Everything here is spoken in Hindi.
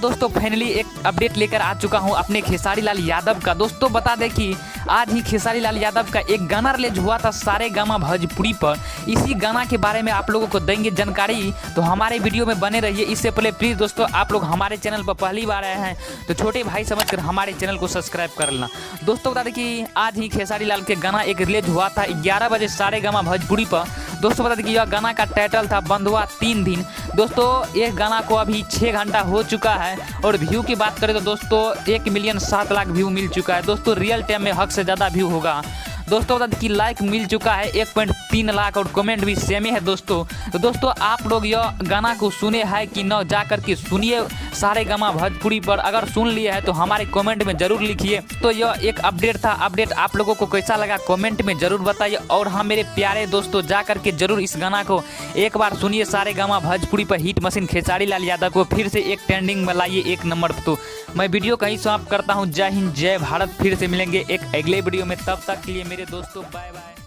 दोस्तों फाइनली एक अपडेट लेकर आ चुका हूं अपने खेसारी लाल यादव का। दोस्तों बता दें कि आज ही खेसारी लाल यादव का एक गाना रिलीज हुआ था सारेगामा भोजपुरी पर। इसी गाना के बारे में आप लोगों को देंगे जानकारी, तो हमारे वीडियो में बने रहिए। इससे पहले प्लीज़ दोस्तों आप लोग हमारे चैनल पर पहली बार आए हैं तो छोटे भाई समझकर हमारे चैनल को सब्सक्राइब कर लेना। दोस्तों बता दें कि आज ही खेसारी लाल के गाना एक रिलीज हुआ था 11 बजे सारेगामा भोजपुरी पर। दोस्तों बता दें कि यह गाना का टाइटल था बंधुआ 3 दिन। दोस्तों यह गाना को अभी 6 घंटा हो चुका है और व्यू की बात करें तो दोस्तों 1,07,00,000 व्यू मिल चुका है। दोस्तों रियल टाइम में हक से ज़्यादा व्यू होगा। दोस्तों बता दें कि लाइक मिल चुका है 1.3 लाख और कमेंट भी सेम ही है दोस्तों। तो दोस्तों आप लोग यह गाना को सुने हैं कि न, जा कर के सुनिए सारेगामा भोजपुरी पर। अगर सुन लिए हैं तो हमारे कमेंट में ज़रूर लिखिए। तो यह एक अपडेट था। अपडेट आप लोगों को कैसा लगा कमेंट में ज़रूर बताइए। और हाँ मेरे प्यारे दोस्तों, जा कर के ज़रूर इस गाना को एक बार सुनिए सारेगामा भोजपुरी पर। हिट मशीन खेसारी लाल यादव को फिर से एक ट्रेंडिंग में लाइए 1 नंबर पर। तो मैं वीडियो कहीं समाप्त करता हूँ। जय हिंद जय भारत। फिर से मिलेंगे एक अगले वीडियो में, तब तक के लिए मेरे दोस्तों बाय बाय।